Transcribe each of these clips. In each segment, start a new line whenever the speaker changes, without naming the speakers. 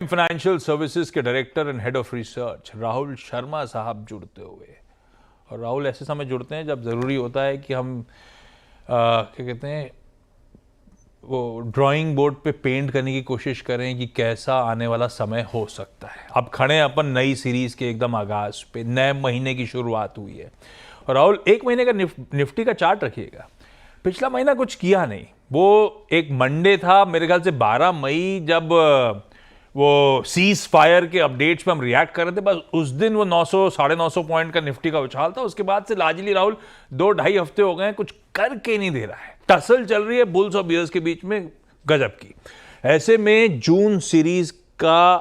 Financial services के director and head of research Rahul Sharma साहब जुड़ते हुए। और राहुल ऐसे समय जुड़ते हैं जब ज़रूरी होता है कि हम क्या कहते हैं वो ड्राइंग बोर्ड पे पेंट करने की कोशिश करें कि कैसा आने वाला समय हो सकता है। अब खड़े हैं अपन नई सीरीज़ के एकदम आगाज़ पे, नए महीने की शुरुआत हुई है। और राहुल, एक महीने का निफ्टी का चार्ट रखिएगा। पिछला महीना कुछ किया नहीं, वो एक मंडे था मेरे ख्याल से 12 मई, जब वो सीज फायर के अपडेट्स पे हम रिएक्ट कर रहे थे, बस उस दिन वो 900 950 पॉइंट का निफ्टी का उछाल था। उसके बाद से लाजली राहुल 2-2.5 हफ्ते हो गए हैं, कुछ करके नहीं दे रहा है। टसल चल रही है बुल्स और बियर्स के बीच में, गजब की। ऐसे में जून सीरीज का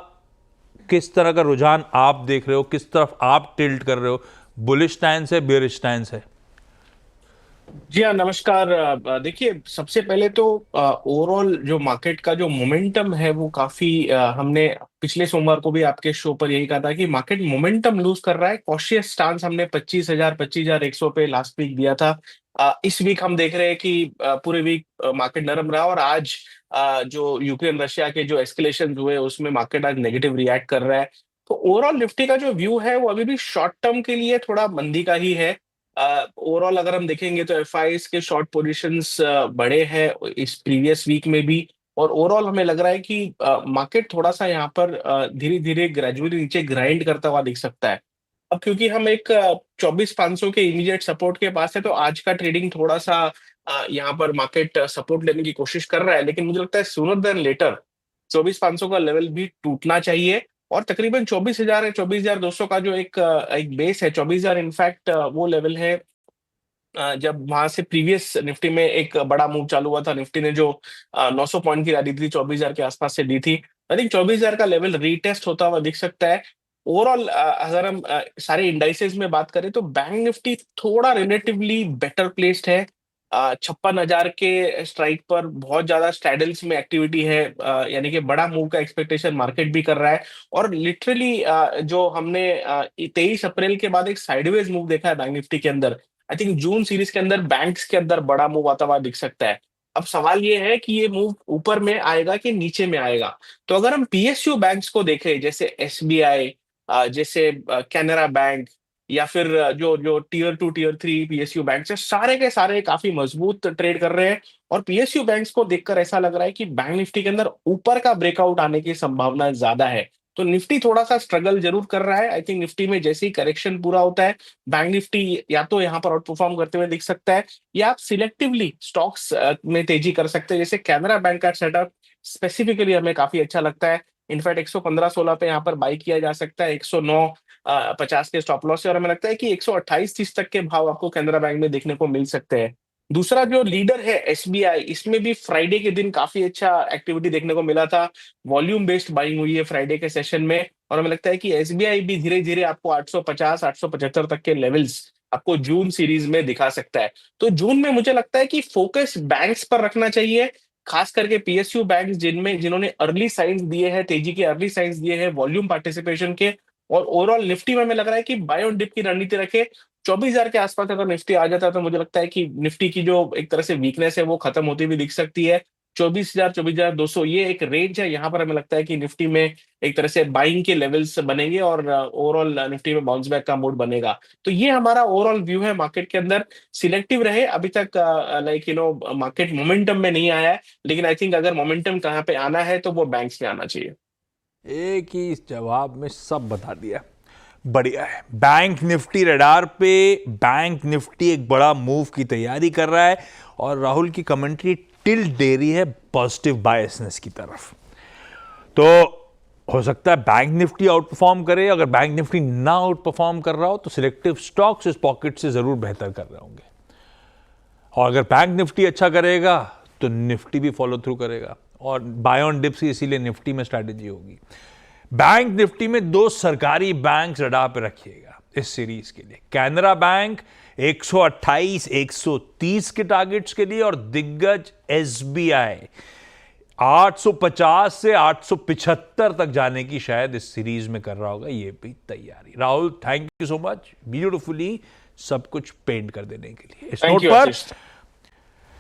किस तरह का रुझान आप देख रहे हो, किस तरफ आप टिल्ट कर रहे हो? बुलिश स्टैंस है, बेयरिश स्टैंस है?
जी हाँ, नमस्कार। देखिए, सबसे पहले तो ओवरऑल जो मार्केट का जो मोमेंटम है वो काफी हमने पिछले सोमवार को भी आपके शो पर यही कहा था कि मार्केट मोमेंटम लूज कर रहा है। कॉशियस स्टांस हमने 25,100 पे लास्ट वीक दिया था। इस वीक हम देख रहे हैं कि पूरे वीक मार्केट नरम रहा, और आज जो यूक्रेन रशिया के जो एस्केलेशन हुए उसमें मार्केट आज नेगेटिव रिएक्ट कर रहा है। तो ओवरऑल निफ्टी का जो व्यू है वो अभी भी शॉर्ट टर्म के लिए थोड़ा मंदी का ही है। ओवरऑल अगर हम देखेंगे तो एफआईएस के शॉर्ट पोजीशंस बड़े हैं इस प्रीवियस वीक में भी। और ओवरऑल हमें लग रहा है कि मार्केट थोड़ा सा यहाँ पर धीरे धीरे ग्रेजुअली नीचे ग्राइंड करता हुआ दिख सकता है। अब क्योंकि हम एक 24,500 के इमीडिएट सपोर्ट के पास है, तो आज का ट्रेडिंग थोड़ा सा यहाँ पर मार्केट सपोर्ट लेने की कोशिश कर रहा है, लेकिन मुझे लगता है सूनर देन लेटर 24,500 का लेवल भी टूटना चाहिए। और तकरीबन 24,000 है, 24,200 का जो एक बेस है, 24,000 इनफैक्ट वो लेवल है। जब वहां से प्रीवियस निफ्टी में एक बड़ा मूव चालू हुआ था, निफ्टी ने जो 900 पॉइंट की रैली थी 24,000 के आसपास से दी थी। आई थिंक 24,000 का लेवल रीटेस्ट होता हुआ दिख सकता है। ओवरऑल अगर हम सारे इंडाइसेस में बात करें तो बैंक निफ्टी थोड़ा रिलेटिवली बेटर प्लेस्ड है। 56,000 के स्ट्राइक पर बहुत ज्यादा स्ट्रैडल्स में एक्टिविटी है, यानी कि बड़ा मूव का एक्सपेक्टेशन मार्केट भी कर रहा है। और लिटरली जो हमने 23 अप्रैल के बाद एक साइडवेज मूव देखा है बैंक निफ्टी के अंदर, आई थिंक जून सीरीज के अंदर बैंक्स के अंदर बड़ा मूव आता हुआ दिख सकता है। अब सवाल ये है कि ये मूव ऊपर में आएगा कि नीचे में आएगा। तो अगर हम पीएसयू बैंक्स को देखें, जैसे एसबीआई, जैसे कैनरा बैंक, या फिर जो जो टियर 2 टियर 3 पीएसयू बैंक है, सारे के सारे काफी मजबूत ट्रेड कर रहे हैं। और पीएसयू बैंक्स को देखकर ऐसा लग रहा है कि बैंक निफ्टी के अंदर ऊपर का ब्रेकआउट आने की संभावना ज्यादा है। तो निफ्टी थोड़ा सा स्ट्रगल जरूर कर रहा है। आई थिंक निफ्टी में जैसे ही करेक्शन पूरा होता है, बैंक निफ्टी या तो यहाँ पर आउट परफॉर्म करते हुए दिख सकता है, या आप सिलेक्टिवली स्टॉक्स में तेजी कर सकते हैं। जैसे कैनरा बैंक का सेटअप स्पेसिफिकली हमें काफी अच्छा लगता है। इनफैक्ट 115-16 पे यहाँ पर बाई किया जा सकता है, 109-50 के स्टॉप लॉस है, और हमें लगता है कि 128-30 तक के भाव आपको कैनरा बैंक में देखने को मिल सकते हैं। दूसरा जो लीडर है एसबीआई, इसमें भी फ्राइडे के दिन काफी अच्छा एक्टिविटी देखने को मिला था। वॉल्यूम बेस्ड बाइंग हुई है फ्राइडे के सेशन में, और हमें लगता है कि एसबीआई भी धीरे धीरे आपको 850 875 तक के लेवल्स आपको जून सीरीज में दिखा सकता है। तो जून में मुझे लगता है कि फोकस बैंक्स पर रखना चाहिए, खास करके पीएसयू बैंक्स जिन्होंने अर्ली साइंस दिए हैं, तेजी के अर्ली साइंस दिए हैं वॉल्यूम पार्टिसिपेशन के। और ओवरऑल निफ्टी में हमें लग रहा है कि बाय ऑन डिप की रणनीति रखे। 24,000 के आसपास अगर निफ्टी आ जाता है तो मुझे लगता है कि निफ्टी की जो एक तरह से वीकनेस है वो खत्म होती हुई दिख सकती है। 24,000 24,200 ये एक रेंज है, यहाँ पर हमें लगता है कि निफ्टी में एक तरह से बाइंग के लेवल्स बनेंगे, और ओवरऑल निफ्टी में बाउंस बैक का मोड बनेगा। तो ये हमारा ओवरऑल व्यू है मार्केट के अंदर। सिलेक्टिव रहे, अभी तक मार्केट मोमेंटम में नहीं आया है, लेकिन आई थिंक अगर मोमेंटम कहाँ पे आना है तो वो बैंक्स में आना चाहिए।
एक ही जवाब में सब बता दिया। बढ़िया है। बैंक निफ्टी रडार पे, बैंक निफ्टी एक बड़ा मूव की तैयारी कर रहा है, और राहुल की कमेंट्री टिल्ट दे रही है पॉजिटिव बायसनेस की तरफ। तो हो सकता है बैंक निफ्टी आउट परफॉर्म करे। अगर बैंक निफ्टी ना आउट परफॉर्म कर रहा हो तो सिलेक्टिव स्टॉक्स इस पॉकेट से जरूर बेहतर कर रहे होंगे। और अगर बैंक निफ्टी अच्छा करेगा तो निफ्टी भी फॉलो थ्रू करेगा, और बाय ऑन डिप्स की इसीलिए निफ्टी में स्ट्रैटेजी होगी। बैंक निफ्टी में दो सरकारी बैंक रडार पे रखिएगा इस सीरीज के लिए। कैनरा बैंक 128 130 के टारगेट्स के लिए, और दिग्गज एसबीआई 850 से 875 तक जाने की शायद इस सीरीज में कर रहा होगा ये भी तैयारी। Rahul, thank you so much beautifully सब कुछ पेंट कर देने के लिए। इस
थैंक
नोट
यू
पर
आशीष।